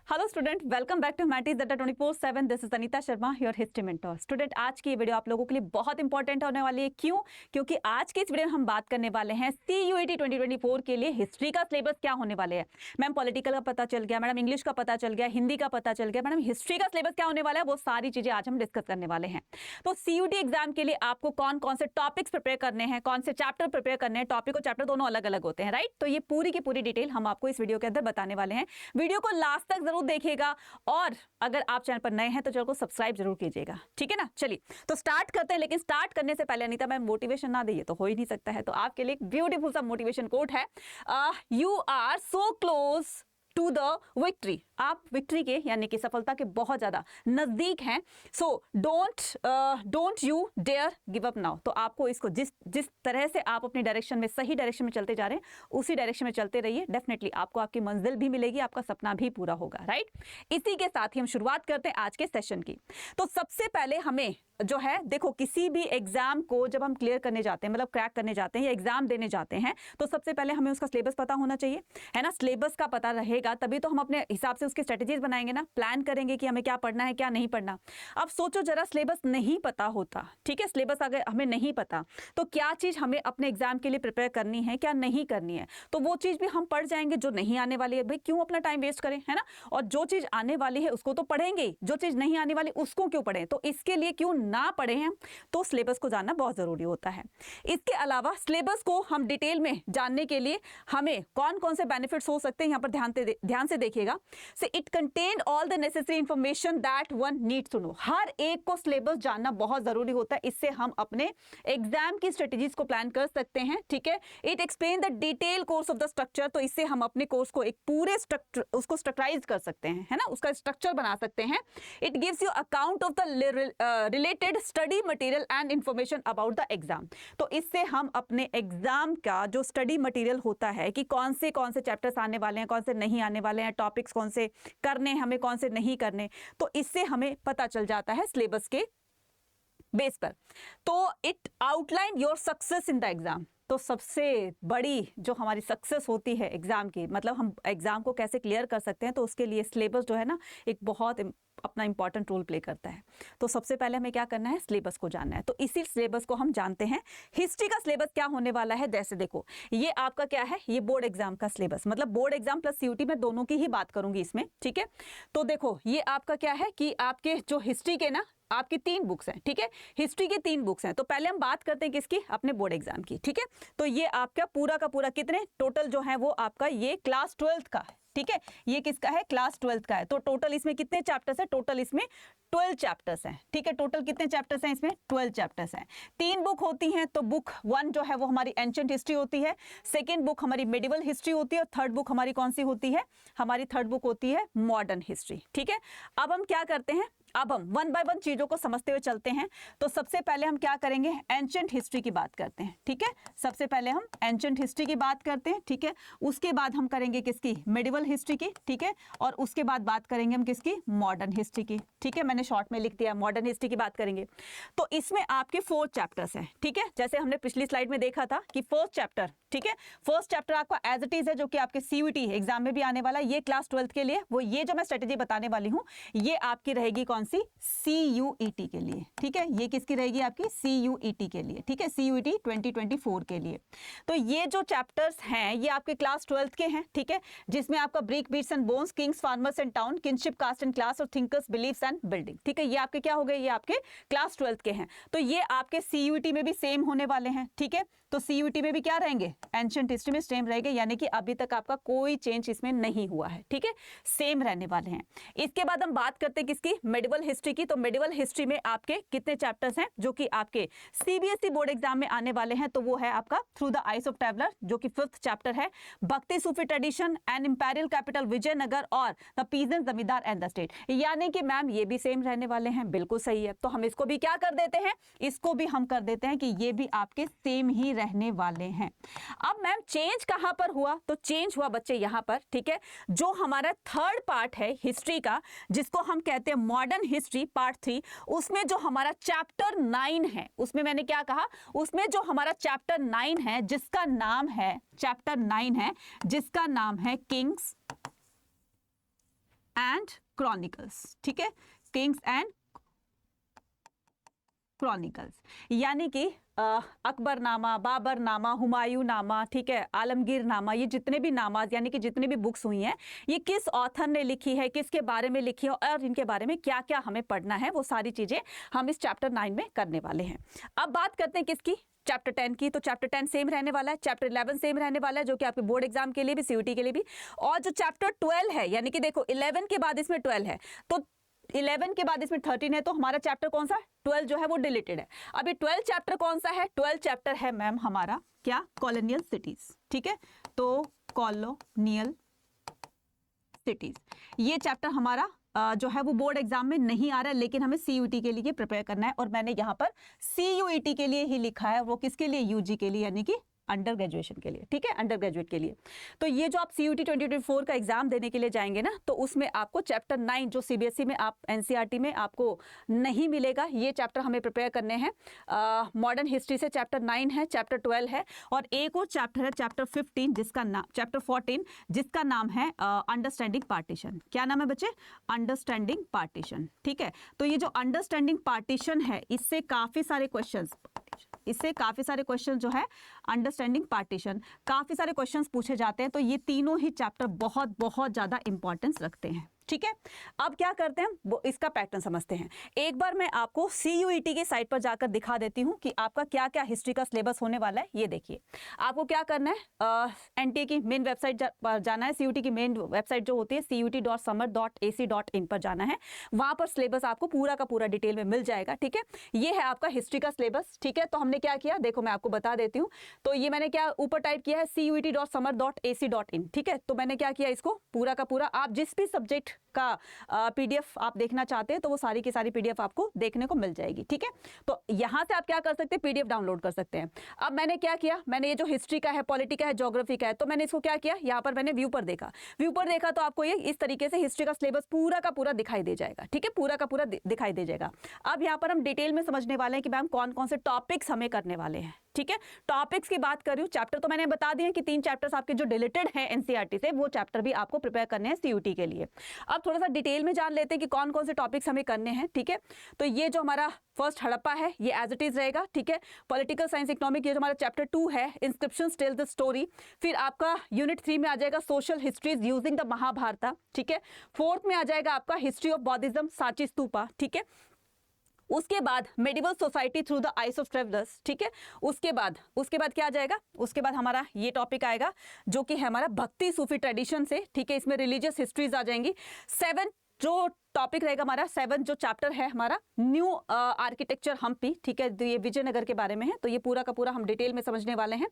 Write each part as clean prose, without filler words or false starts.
Hello student, welcome back to Mattis Data 24/7। This is Anita Sharma, your history mentor. Student, आज की ये video आप लोगों के लिए बहुत इंपॉर्टेंट होने वाली है। क्यों? क्योंकि आज के इस वीडियो में हम बात करने वाले हैं CUET 2024 के लिए हिस्ट्री का सिलेबस क्या होने वाले है। मैम पॉलिटिकल का पता चल गया, मैडम इंग्लिश का पता चल गया, हिंदी का पता चल गया, मैडम हिस्ट्री का सिलेबस क्या होने वाला है, वो सारी चीजें आज हम डिस्कस करने वाले हैं। तो CUET एग्जाम के लिए आपको कौन कौन से टॉपिक्स प्रिपेयर करने हैं, कौन से चैप्टर प्रिपेयर करने हैं। टॉपिक और चैप्टर दोनों अलग अलग होते हैं, राइट। तो ये पूरी की पूरी डिटेल हम आपको इस वीडियो के अंदर बताने वाले हैं। वीडियो को लास्ट तक जरूर देखिएगा और अगर आप चैनल पर नए हैं तो चैनल को सब्सक्राइब जरूर कीजिएगा, ठीक है ना। चलिए तो स्टार्ट करते हैं। लेकिन स्टार्ट करने से पहले अनीता मैम मोटिवेशन ना दे, तो हो ही नहीं सकता है। तो आपके लिए एक ब्यूटीफुल सा मोटिवेशन कोट है, you are so close to the victory. आप विक्ट्री के यानी कि सफलता के बहुत ज्यादा नजदीक हैं। So don't you dare give up now. तो आपको इसको जिस तरह से आप अपनी डायरेक्शन में, सही डायरेक्शन में चलते जा रहे हैं, उसी डायरेक्शन में चलते रहिए। डेफिनेटली आपको आपकी मंजिल भी मिलेगी, आपका सपना भी पूरा होगा, राइट। इसी के साथ ही हम शुरुआत करते हैं आज के सेशन की। तो सबसे पहले हमें जो है, देखो किसी भी एग्जाम को जब हम क्लियर करने जाते हैं, मतलब क्रैक करने जाते हैं या एग्जाम देने जाते हैं, तो सबसे पहले हमें उसका सिलेबस पता होना चाहिए, है ना। सिलेबस का पता रहेगा तभी तो हम अपने हिसाब से उसकी स्ट्रेटेजीज बनाएंगे ना, प्लान करेंगे कि हमें क्या पढ़ना है क्या नहीं पढ़ना। अब सोचो जरा, सिलेबस नहीं पता होता, ठीक है, सिलेबस अगर हमें नहीं पता तो क्या चीज हमें अपने एग्जाम के लिए प्रिपेयर करनी है, क्या नहीं करनी है, तो वो चीज भी हम पढ़ जाएंगे जो नहीं आने वाली है। भाई क्यों अपना टाइम वेस्ट करें, है ना। और जो चीज आने वाली है उसको तो पढ़ेंगे, जो चीज नहीं आने वाली उसको क्यों पढ़ें। तो इसके लिए क्यों ना पढ़े हैं, तो सिलेबस को जानना बहुत जरूरी होता है। इसके अलावा सिलेबस को हम डिटेल में जानने के लिए हमें कौन कौन से बेनिफिट्स हो सकते हैं, यहां पर ध्यान से देखिएगा। Say it contain all the necessary information that one needs to know. हर एक को सिलेबस जानना बहुत जरूरी होता है, इससे हम अपने एग्जाम की स्ट्रेटेजीज को प्लान कर सकते हैं, ठीक है। It explain the detail course of the structure. तो इससे हम अपने कोर्स को एक पूरे स्ट्रक्चर उसको स्ट्रक्चराइज कर सकते हैं, है ना, उसका स्ट्रक्चर बना सकते हैं। It gives you account of the related study material and information about the exam. तो इससे हम अपने एग्जाम का जो स्टडी मटेरियल होता है कि कौन से चैप्टर्स आने वाले हैं, कौन से नहीं आने वाले हैं, टॉपिक्स कौन से करने हमें, कौन से नहीं करने, तो इससे हमें पता चल जाता है सिलेबस के बेस पर। तो it outline your success in the exam. तो सबसे बड़ी जो हमारी सक्सेस होती है एग्जाम की, मतलब हम एग्जाम को कैसे क्लियर कर सकते हैं, तो उसके लिए सिलेबस जो है ना, एक बहुत अपना इंपॉर्टेंट रोल प्ले करता है। तो सबसे पहले हमें क्या करना है, सिलेबस को जानना है। तो इसी सिलेबस को हम जानते हैं। हिस्ट्री का सिलेबस क्या होने वाला है, जैसे देखो ये आपका क्या है, ये बोर्ड एग्जाम का सिलेबस, मतलब बोर्ड एग्जाम प्लस CUET में दोनों की ही बात करूंगी इसमें, ठीक है। तो देखो ये आपका क्या है कि आपके जो हिस्ट्री के ना, आपकी 3 बुक्स हैं, ठीक है, हिस्ट्री की 3 बुक्स हैं। तो पहले हम बात करते हैं किसकी, अपने बोर्ड एग्जाम की, ठीक है। तो ये आपका पूरा का पूरा कितने टोटल जो है वो आपका ये क्लास 12th का है, ठीक है। ये किसका है, क्लास 12th का है। तो टोटल इसमें कितने चैप्टर्स है, टोटल इसमें 12 चैप्टर्स हैं, ठीक है। टोटल कितने चैप्टर्स हैं इसमें, 12 चैप्टर्स हैं। 3 बुक होती हैं। तो बुक 1 जो है वो हमारी एंशिएंट हिस्ट्री होती है, सेकंड बुक हमारी मेडिवल हिस्ट्री होती है, और थर्ड बुक हमारी कौन सी होती है, हमारी थर्ड बुक होती है मॉडर्न हिस्ट्री, ठीक है। अब हम क्या करते हैं, अब हम वन बाय वन चीजों को समझते हुए चलते हैं। तो सबसे पहले हम क्या करेंगे, एंशिएंट हिस्ट्री की बात करते हैं, ठीक है। सबसे पहले हम एंशिएंट हिस्ट्री की बात करते हैं, ठीक है। उसके बाद हम करेंगे किसकी, मेडिवल हिस्ट्री की, ठीक है। और उसके बाद बात करेंगे हम किसकी, मॉडर्न हिस्ट्री की, ठीक है। मैंने शॉर्ट में लिख दिया, मॉडर्न हिस्ट्री की बात करेंगे। तो इसमें आपके 4 चैप्टर्स हैं, ठीक है। जैसे हमने पिछली स्लाइड में देखा था कि फर्स्ट चैप्टर, ठीक है, फर्स्ट चैप्टर आपका एज इट इज है, जो कि आपके CUET एग्जाम में भी आने वाला है। ये क्लास 12th के लिए, वो ये जो मैं स्ट्रेटेजी बताने वाली हूं, ये आपकी रहेगी कौन सी, CUET के लिए, ठीक है। ये किसकी रहेगी, आपकी CUET के लिए, ठीक है, CUET 2024 के लिए। तो ये जो चैप्टर्स हैं ये आपके क्लास 12th के हैं, ठीक है, जिसमें आपका brick, beads and bones, kings, farmers and town, kinship, caste and class और थिंकर्स, बिलीफ्स एंड बिल्डिंग, ठीक है। ये आपके क्या हो गए, ये आपके क्लास 12th के हैं। तो ये आपके CUET में भी सेम होने वाले हैं, ठीक है। तो CUET में भी क्या रहेंगे, एंशिएंट हिस्ट्री में सेम रहेंगे, यानी कि अभी तक आपका कोई चेंज इसमें नहीं हुआ है, ठीक है, सेम रहने वाले हैं। इसके बाद हम बात करते हैं किसकी, मेडिवल हिस्ट्री की। तो मेडिवल हिस्ट्री में आपके कितने चैप्टर्स हैं जो कि आपके CBSE बोर्ड एग्जाम में आने वाले हैं। तो वो है आपका through the eyes of traveller, जो कि 5th चैप्टर है, Bhakti Sufi tradition and imperial capital Vijayanagar और the peasant, zamindar and the state. यानी कि मैम ये भी सेम रहने वाले हैं, बिल्कुल सही है। तो हम इसको भी क्या कर देते हैं, इसको भी हम कर देते हैं कि ये भी आपके सेम ही रहने वाले हैं। अब मैम चेंज कहां पर हुआ, तो चेंज हुआ बच्चे यहां पर, ठीक है। जो हमारा थर्ड पार्ट है हिस्ट्री का, जिसको हम कहते हैं मॉडर्न हिस्ट्री पार्ट 3, उसमें जो हमारा चैप्टर 9 है, उसमें मैंने क्या कहा, उसमें जो हमारा चैप्टर 9 है, जिसका नाम है, चैप्टर 9 है जिसका नाम है किंग्स, एंड क्रॉनिकल्स, ठीक है, किंग्स एंड क्रॉनिकल्स, यानी कि अकबरनामा, बाबरनामा, हुमायूंनामा, ठीक है, आलमगीरनामा, ये जितने भी नामाज यानी कि जितनी भी बुक्स हुई हैं, ये किस ऑथर ने लिखी है, किसके बारे में लिखी है और इनके बारे में क्या क्या हमें पढ़ना है, वो सारी चीजें हम इस चैप्टर 9 में करने वाले हैं। अब बात करते हैं किसकी, चैप्टर 10 की। तो चैप्टर 10 सेम रहने वाला है, चैप्टर 11 सेम रहने वाला है, जो कि आपके बोर्ड एग्जाम के लिए भी, सीयूटी के लिए भी। और जो चैप्टर 12 है, यानी कि देखो 11 के बाद इसमें 12 है, तो 11 के बाद इसमें 13 है, तो हमारा चैप्टर कौन सा, 12 जो है वो डिलीटेड है। अभी 12 चैप्टर कौन सा है, 12 चैप्टर है मैम हमारा क्या, कॉलोनियल सिटीज, ठीक है, तो कॉलोनियल सिटीज, ये चैप्टर हमारा जो है वो बोर्ड एग्जाम में नहीं आ रहा है, लेकिन हमें सीयूटी के लिए प्रिपेयर करना है, और मैंने यहाँ पर सीयूईटी के लिए ही लिखा है, वो किसके लिए, यूजी के लिए, यानी कि अंडर ग्रेजुएशन के लिए, ठीक है, अंडर ग्रेजुएट के लिए। तो ये जो आप सीयूटी 2024 का एग्जाम देने के लिए जाएंगे ना, तो उसमें आपको चैप्टर 9 जो सीबीएसई में, आप एनसीईआरटी में आपको नहीं मिलेगा, ये चैप्टर हमें प्रिपेयर करने हैं। मॉडर्न हिस्ट्री से चैप्टर 9 है, चैप्टर 12 है, और एक और चैप्टर है चैप्टर 15 जिसका नाम, चैप्टर 14 जिसका नाम है अंडरस्टैंडिंग पार्टीशन। क्या नाम है बच्चे, अंडरस्टैंडिंग पार्टीशन, ठीक है। तो ये जो अंडरस्टैंडिंग पार्टीशन है, इससे काफी सारे क्वेश्चन जो है, अंडरस्टैंडिंग पार्टीशन, काफी सारे क्वेश्चंस पूछे जाते हैं। तो ये तीनों ही चैप्टर बहुत बहुत ज्यादा इंपॉर्टेंस रखते हैं, ठीक है। अब क्या करते हैं, वो इसका पैटर्न समझते हैं। एक बार मैं आपको सीयूईटी के साइट पर जाकर दिखा देती हूं कि आपका क्या क्या हिस्ट्री का सिलेबस होने वाला है। ये देखिए, आपको क्या करना है, एनटीए की मेन वेबसाइट पर जाना है, सीयूटी की मेन वेबसाइट जो होती है CUT.samar.ac.in पर जाना है, वहां पर सिलेबस आपको पूरा का पूरा डिटेल में मिल जाएगा, ठीक है। ये है आपका हिस्ट्री का सिलेबस, ठीक है। तो हमने क्या किया, देखो मैं आपको बता देती हूँ। तो ये मैंने क्या ऊपर टाइप किया है, CUT.samar.ac.in, ठीक है। तो मैंने क्या किया, इसको पूरा का पूरा, आप जिस भी सब्जेक्ट का पीडीएफ आप देखना चाहते हैं तो वो सारी की सारी पीडीएफ आपको देखने को मिल जाएगी, ठीक है। तो यहां से आप क्या कर सकते हैं, पीडीएफ डाउनलोड कर सकते हैं। अब मैंने क्या किया, मैंने ये जो हिस्ट्री का है, पॉलिटी का है, ज्योग्राफी का है, तो मैंने इसको क्या किया, यहाँ पर मैंने व्यू पर देखा तो आपको ये इस तरीके से हिस्ट्री का सिलेबस पूरा का पूरा दिखाई दे जाएगा, ठीक है, पूरा का पूरा दिखाई दे जाएगा। अब यहाँ पर हम डिटेल में समझने वाले हैं कि मैम कौन कौन से टॉपिक्स हमें करने वाले हैं, ठीक है। टॉपिक्स की बात कर रही हूँ, चैप्टर तो मैंने बता दिए कि 3 चैप्टर्स आपके जो डिलीटेड हैं एनसीईआरटी से, वो चैप्टर भी आपको प्रिपेयर करने हैं सीयूटी के लिए। अब थोड़ा सा डिटेल में जान लेते हैं कि कौन कौन से टॉपिक्स हमें करने हैं, ठीक है। तो ये जो हमारा फर्स्ट हड़प्पा है, ये एज इट इज रहेगा, ठीक है। पॉलिटिकल साइंस इकोनॉमिक, ये जो हमारा चैप्टर 2 है, इंस्क्रिप्शंस टेल द स्टोरी। फिर आपका यूनिट 3 में आ जाएगा social histories using the Mahabharata, ठीक है। 4th में आ जाएगा आपका history of Buddhism, Sanchi stupa, ठीक है। उसके बाद medieval society through the eyes of travellers, ठीक है। उसके बाद क्या आ जाएगा, उसके बाद हमारा ये टॉपिक आएगा जो कि है हमारा भक्ति सूफी ट्रेडिशन से, ठीक है। इसमें रिलीजियस हिस्ट्रीज आ जाएंगी। 7 जो टॉपिक रहेगा हमारा, 7 जो चैप्टर है हमारा, न्यू आर्किटेक्चर हम्पी, ठीक है। तो ये विजयनगर के बारे में है, तो ये पूरा का पूरा हम डिटेल में समझने वाले हैं।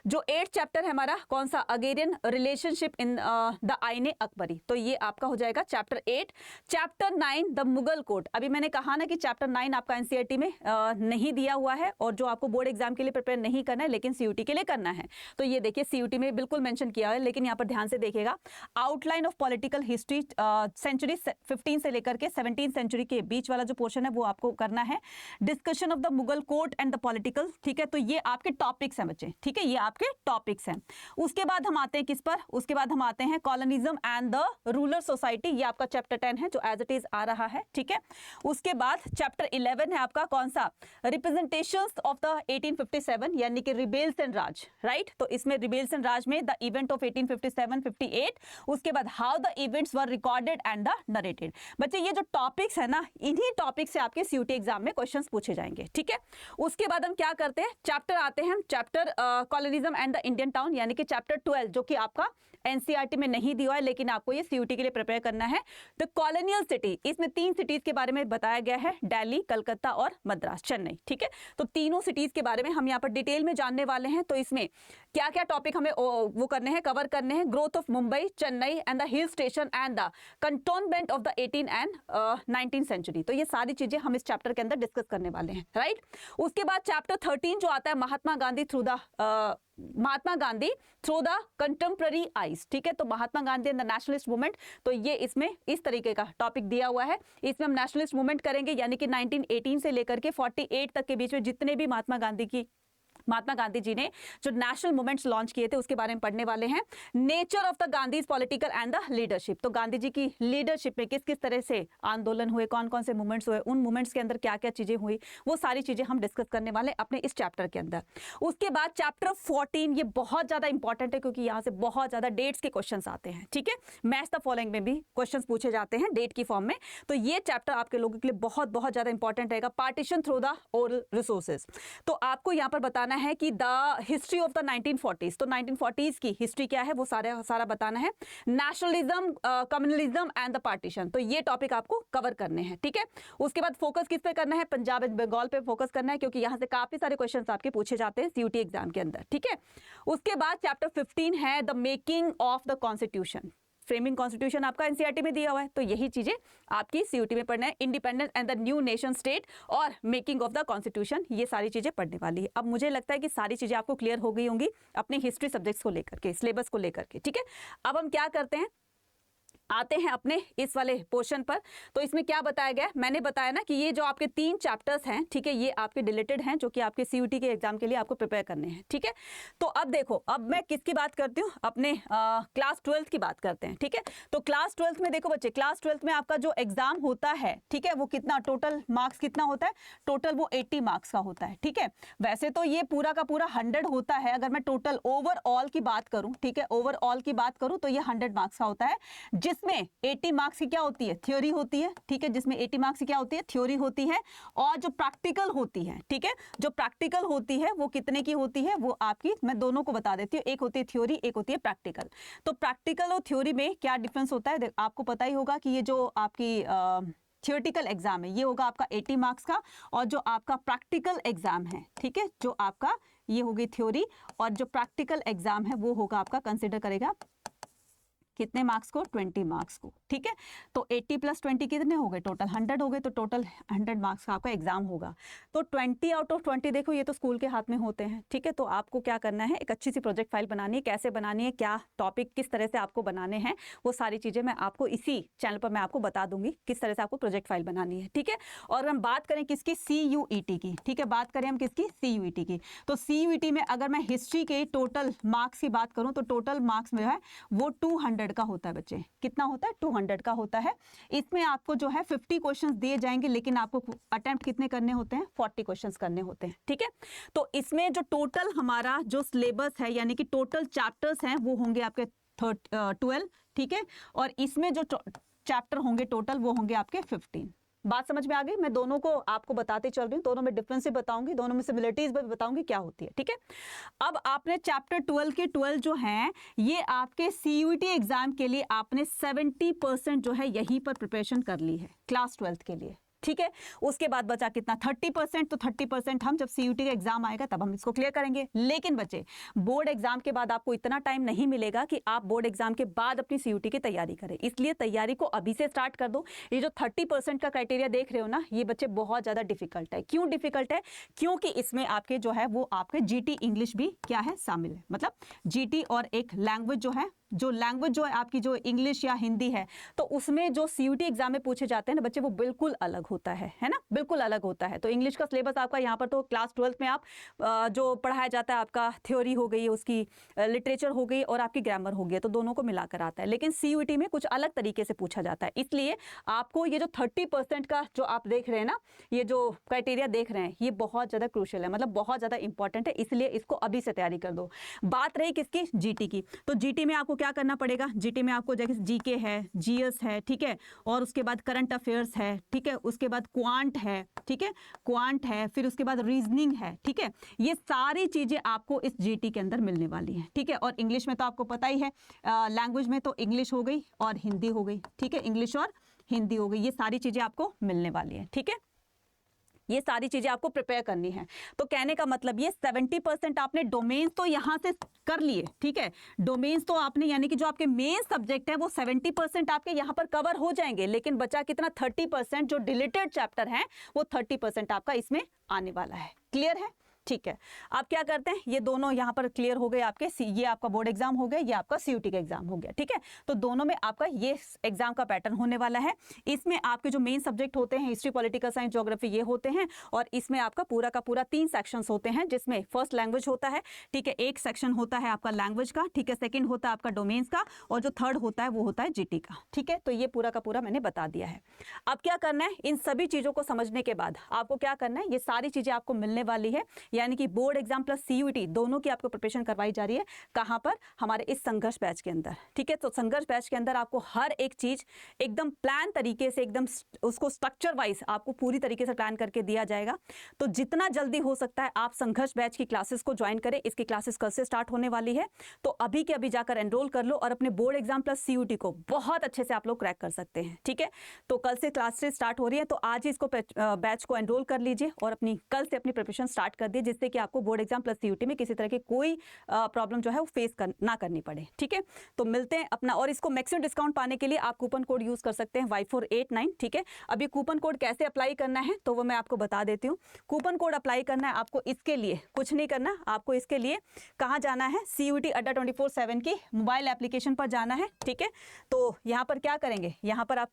जो 8 चैप्टर है हमारा, कौन सा, अगेरियन रिलेशनशिप इन द आईने अकबरी, तो ये आपका हो जाएगा chapter 8। Chapter 9 the Mughal court, अभी मैंने कहा ना कि चैप्टर 9 आपका एनसीईआरटी में नहीं दिया हुआ है, और जो आपको बोर्ड एग्जाम के लिए प्रिपेयर नहीं करना है लेकिन सीयूटी के लिए करना है। तो ये देखिए सीयूटी में बिल्कुल मेंशन किया है, लेकिन यहाँ पर ध्यान से देखिएगा, outline of political history century 15 से लेकर के 17th सेंचुरी के बीच वाला जो पोर्शन है वो आपको करना है। Discussion of the Mughal court and the political, ठीक है। तो ये आपके टॉपिक्स हैं बच्चे, ठीक है, ये आपके टॉपिक्स हैं। उसके बाद हम आते हैं किस पर, उसके बाद हम आते हैं colonialism and the ruler society, ये आपका चैप्टर 10 है जो एज इट इज आ रहा है, ठीक है। उसके बाद चैप्टर 11 है आपका कौन सा, रिप्रेजेंटेशंस ऑफ द 1857, यानी कि रिबेल्स एंड राज, राइट। तो इसमें रिबेल्स एंड राज में द इवेंट ऑफ 1857-58, उसके बाद how the events were recorded and the narrated. बच्चे ये जो टॉपिक्स है ना, इन्हीं टॉपिक से आपके सीयूटी एग्जाम में क्वेश्चंस पूछे जाएंगे, ठीक है। उसके बाद हम क्या करते हैं, चैप्टर आते हैं, chapter colonialism and the Indian town, यानी कि चैप्टर 12 जो कि आपका एनसीईआरटी में नहीं दिया है लेकिन आपको ये सीयूटी के लिए प्रिपेयर करना है। द कॉलोनियल सिटी, इसमें 3 सिटीज के बारे में बताया गया है, दिल्ली, कलकत्ता और मद्रास, चेन्नई, ठीक है। तो तीनों सिटीज के बारे में हम यहाँ पर डिटेल में जानने वाले हैं। तो इसमें क्या क्या टॉपिक हमें वो करने हैं, कवर करने हैं, growth of Mumbai, Chennai and the hill station and the cantonment of the 18 and 19th century. तो ये सारी चीजें हम इस चैप्टर के अंदर डिस्कस करने वाले हैं, राइट। उसके बाद चैप्टर 13 जो आता है, Mahatma Gandhi through the contemporary eyes, ठीक है। तो Mahatma Gandhi and the nationalist movement, तो ये इसमें इस तरीके का टॉपिक दिया हुआ है। इसमें हम नेशनलिस्ट मूवमेंट करेंगे, यानी कि 1918 से लेकर के 48 तक के बीच में जितने भी महात्मा गांधी की महात्मा गांधी जी ने जो नेशनल मूवमेंट्स लॉन्च किए थे उसके बारे में पढ़ने वाले हैं। Nature of the Gandhi's political and the leadership, तो गांधी जी की लीडरशिप में किस किस तरह से आंदोलन हुए, कौन कौन से मूवमेंट्स हुए, उन मूवमेंट्स के अंदर क्या क्या चीजें हुई, वो सारी चीजें हम डिस्कस करने वाले अपने इस चैप्टर के अंदर। उसके बाद चैप्टर 14, ये बहुत ज्यादा इंपॉर्टेंट है क्योंकि यहाँ से बहुत ज्यादा डेट्स के क्वेश्चन आते हैं। ठीक है, मैच द फॉलोइंग में भी क्वेश्चन पूछे जाते हैं डेट की फॉर्म में, तो ये चैप्टर आपके लोगों के लिए बहुत बहुत ज्यादा इंपॉर्टेंट रहेगा। Partition through the oral resources, तो आपको यहाँ पर बताना है कि the history of the 1940s, तो 1940s की हिस्ट्री क्या है वो सारा बताना है। Nationalism, communalism and the partition, तो ये टॉपिक आपको कवर करने हैं। ठीक है, उसके बाद फोकस किस पे करना है, पंजाब एंड बंगाल पे फोकस करना है क्योंकि यहाँ से काफी सारे क्वेश्चंस आपके पूछे जाते हैं सीयूटी एग्जाम के अंदर। ठीक है, उसके बाद चैप्टर 15 है the making of the constitution, framing constitution आपका एनसीईआरटी में दिया हुआ है, तो यही चीजें आपकी सीयूटी में पढ़ना है। Independence and the new nation state और मेकिंग ऑफ द कॉन्स्टिट्यूशन, ये सारी चीजें पढ़ने वाली है। अब मुझे लगता है कि सारी चीजें आपको क्लियर हो गई होंगी अपने हिस्ट्री सब्जेक्ट्स को लेकर के, सिलेबस को लेकर के। ठीक है, अब हम क्या करते हैं, आते हैं अपने इस वाले पोर्शन पर। तो इसमें क्या बताया गया है, मैंने बताया ना कि ये जो आपके 3 चैप्टर्स हैं, ठीक है, ये आपके डिलीटेड हैं जो कि आपके सीयूटी के एग्जाम के लिए आपको प्रिपेयर करने हैं। ठीक है, तो अब देखो, अब मैं किसकी बात करती हूँ, अपने क्लास 12th की बात करते हैं। ठीक है, तो क्लास 12th में देखो बच्चे, क्लास 12th में आपका जो एग्जाम होता है, ठीक है, वो कितना टोटल मार्क्स कितना होता है, टोटल वो 80 मार्क्स का होता है। ठीक है, वैसे तो ये पूरा का पूरा 100 होता है, अगर मैं टोटल ओवरऑल की बात करूं, ठीक है, ओवरऑल की बात करूं तो ये 100 मार्क्स का होता है, जिसमें 80 मार्क्स की क्या होती है, थ्योरी होती है। ठीक है, जिसमें 80 मार्क्स की क्या होती है, थ्योरी होती है, और जो प्रैक्टिकल होती है, ठीक है, जो प्रैक्टिकल होती है वो कितने की होती है, वो आपकी, मैं दोनों को बता देती हूँ, एक होती है थ्योरी, एक होती है प्रैक्टिकल। तो प्रैक्टिकल और थ्योरी में क्या डिफरेंस होता है, आपको पता ही होगा कि ये जो आपकी थियोरेटिकल एग्जाम है ये होगा आपका 80 मार्क्स का, और जो आपका प्रैक्टिकल एग्जाम है, ठीक है, जो आपका ये होगी थ्योरी, और जो प्रैक्टिकल एग्जाम है वो होगा आपका, कंसिडर करेगा कितने मार्क्स को, 20 मार्क्स को। ठीक है, तो 80 + 20 कितने हो गए, टोटल 100 हो गए, तो टोटल 100 मार्क्स का आपका एग्जाम होगा। तो 20 आउट ऑफ 20 देखो, ये तो स्कूल के हाथ में होते हैं। ठीक है, तो आपको क्या करना है, एक अच्छी सी प्रोजेक्ट फाइल बनानी है, कैसे बनानी है, क्या टॉपिक किस तरह से आपको बनाने हैं, वो सारी चीजें मैं आपको इसी चैनल पर मैं आपको बता दूंगी किस तरह से आपको प्रोजेक्ट फाइल बनानी है। ठीक है, और हम बात करें किसकी, CUET की। ठीक है, बात करें हम किसकी, CUET की। तो CUET में अगर मैं हिस्ट्री के टोटल मार्क्स की बात करूं तो टोटल मार्क्स में है वो 200 का होता है बच्चे, कितना होता है, 200 का होता है। इसमें आपको जो है 50 क्वेश्चंस दिए जाएंगे, लेकिन आपको अटेम्प्ट कितने करने होते हैं, 40 क्वेश्चंस करने होते हैं। ठीक है, तो इसमें जो टोटल हमारा जो सिलेबस है, यानी कि टोटल चैप्टर्स हैं वो होंगे आपके 12। ठीक है, और इसमें जो चैप्टर होंगे टोटल वो होंगे आपके 15। बात समझ में आ गई, मैं दोनों को आपको बताते चल रही हूँ, दोनों में डिफरेंस बताऊंगी, दोनों में सिमिलरिटीज भी बताऊंगी क्या होती है। ठीक है, अब आपने चैप्टर 12 के 12 जो हैं ये आपके CUET एग्जाम के लिए आपने 70% जो है यहीं पर प्रिपरेशन कर ली है क्लास 12 के लिए। ठीक है, उसके बाद बचा कितना, 30%। तो 30% हम जब CUET का एग्जाम आएगा तब हम इसको क्लियर करेंगे। लेकिन बच्चे, बोर्ड एग्जाम के बाद आपको इतना टाइम नहीं मिलेगा कि आप बोर्ड एग्जाम के बाद अपनी CUET की तैयारी करें, इसलिए तैयारी को अभी से स्टार्ट कर दो। ये जो 30% का क्राइटेरिया देख रहे हो ना, ये बच्चे बहुत ज्यादा डिफिकल्ट है। क्यों डिफिकल्ट है, क्योंकि इसमें आपके जो है वो आपके GT इंग्लिश भी क्या है, शामिल है। मतलब GT और एक लैंग्वेज जो है, जो लैंग्वेज जो है आपकी जो इंग्लिश या हिंदी है, तो उसमें जो CUET एग्जाम में पूछे जाते हैं ना बच्चे, वो बिल्कुल अलग होता है ना, बिल्कुल अलग होता है। तो इंग्लिश का सिलेबस आपका यहाँ पर तो क्लास 12 में आप जो पढ़ाया जाता है, आपका थ्योरी हो गई, उसकी लिटरेचर हो गई और आपकी ग्रामर हो गई, तो दोनों को मिलाकर आता है। लेकिन CUET में कुछ अलग तरीके से पूछा जाता है, इसलिए आपको ये जो 30% का जो आप देख रहे हैं ना, ये जो क्राइटेरिया देख रहे हैं, ये बहुत ज़्यादा क्रूशियल है, मतलब बहुत ज़्यादा इंपॉर्टेंट है, इसलिए इसको अभी से तैयारी कर दो। बात रही किसकी, GT की, तो GT में आपको क्या करना पड़ेगा, GT में आपको जैसे GK है, GS है, ठीक है, और उसके बाद करंट अफेयर्स है, ठीक है, उसके बाद क्वांट है, ठीक है, क्वांट है, फिर उसके बाद रीजनिंग है। ठीक है, ये सारी चीजें आपको इस GT के अंदर मिलने वाली हैं। ठीक है, और इंग्लिश में तो आपको पता ही है, लैंग्वेज में तो इंग्लिश हो गई और हिंदी हो गई। ठीक है, इंग्लिश और हिंदी हो गई, ये सारी चीजें आपको मिलने वाली है। ठीक है, ये सारी चीजें आपको प्रिपेयर करनी है। तो कहने का मतलब ये 70% आपने डोमेन्स तो यहाँ से कर लिए। ठीक है, डोमेन्स तो आपने, यानी कि जो आपके मेन सब्जेक्ट है वो 70% आपके यहाँ पर कवर हो जाएंगे, लेकिन बचा कितना, 30% जो डिलीटेड चैप्टर हैं वो 30% आपका इसमें आने वाला है। क्लियर है, ठीक है, आप क्या करते हैं, ये दोनों यहाँ पर क्लियर हो गए आपके, ये आपका बोर्ड एग्जाम हो गया, ये आपका CUT का एग्जाम हो गया। ठीक है, तो दोनों में आपका ये एग्जाम का पैटर्न होने वाला है। इसमें आपके जो मेन सब्जेक्ट होते हैं हिस्ट्री, पॉलिटिकल साइंस, ज्योग्राफी, ये होते हैं। और इसमें आपका पूरा का पूरा 3 सेक्शंस होते हैं, जिसमें फर्स्ट लैंग्वेज होता है, ठीक है, एक सेक्शन होता है आपका लैंग्वेज का, ठीक है, सेकंड होता है आपका डोमेन्स का, और जो थर्ड होता है वो होता है GT का। ठीक है, तो ये पूरा का पूरा मैंने बता दिया है। अब क्या करना है, इन सभी चीजों को समझने के बाद आपको क्या करना है, ये सारी चीजें आपको मिलने वाली है, यानी कि बोर्ड एग्जाम प्लस CUT दोनों की आपको प्रिपरेशन करवाई जा रही है। कहां पर, हमारे इस संघर्ष बैच के अंदर। ठीक है, तो संघर्ष बैच के अंदर आपको हर एक चीज एकदम प्लान तरीके से, एकदम उसको स्ट्रक्चर वाइज आपको पूरी तरीके से प्लान करके दिया जाएगा। तो जितना जल्दी हो सकता है आप संघर्ष बैच की क्लासेस को ज्वाइन करें। इसकी क्लासेस कल से स्टार्ट होने वाली है, तो अभी के अभी जाकर एनरोल कर लो और अपने बोर्ड एग्जाम प्लस CUT को बहुत अच्छे से आप लोग क्रैक कर सकते हैं। ठीक है, तो कल से क्लासेस स्टार्ट हो रही है, तो आज ही इसको बैच को एनरोल कर लीजिए और अपनी कल से अपनी प्रिपरेशन स्टार्ट कर दिए, जिससे कि आपको बोर्ड एग्जाम प्लस CUT में किसी तरह की कोई प्रॉब्लम जो है वो फेस ना करनी पड़े। ठीक है, तो मिलते हैं अपना, और इसको मैक्सिमम डिस्काउंट पाने के लिए आप कूपन कोड यूज कर सकते हैं Y489। ठीक है, अभी कूपन कोड कैसे अप्लाई करना है तो वो मैं आपको बता देती हूँ। कूपन कोड अप्लाई करना है आपको, इसके लिए कुछ नहीं करना, आपको इसके लिए कहाँ जाना है, CUT अड्डा 24/7 की मोबाइल एप्लीकेशन पर जाना है। ठीक है, तो यहाँ पर क्या करेंगे, यहाँ पर आप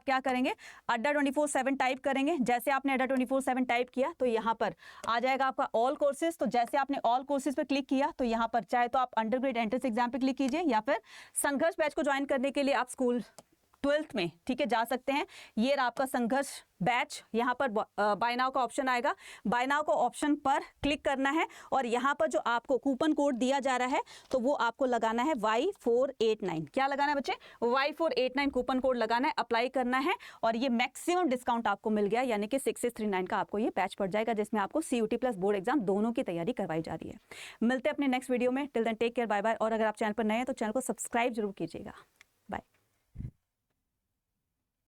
क्या करेंगे, अड्डा 24/7 टाइप करेंगे। जैसे आपने अड्डा 24/7 टाइप किया तो यहाँ पर आ जाएगा आपका ऑल कोर्सेज। तो जैसे आपने ऑल कोर्सेज पर क्लिक किया तो यहाँ पर चाहे तो आप अंडरग्रेड एंट्रेंस एग्जाम पे क्लिक कीजिए, या फिर संघर्ष बैच को ज्वाइन करने के लिए आप स्कूल 12th में, ठीक है, जा सकते हैं। ये आपका संघर्ष बैच, यहाँ पर बाय नाउ का ऑप्शन आएगा, बाय नाउ का ऑप्शन पर क्लिक करना है और यहाँ पर जो आपको कूपन कोड दिया जा रहा है तो वो आपको लगाना है Y489। क्या लगाना है बच्चे, Y489 कूपन कोड लगाना है, अप्लाई करना है, और ये मैक्सिमम डिस्काउंट आपको मिल गया, यानी कि 6639 का आपको ये बैच पड़ जाएगा, जिसमें आपको CUT प्लस बोर्ड एग्जाम दोनों की तैयारी करवाई जा रही है। मिलते हैं अपने नेक्स्ट वीडियो में, till then take care, bye bye. और अगर आप चैनल पर नए हैं तो चैनल को सब्सक्राइब जरूर कीजिएगा।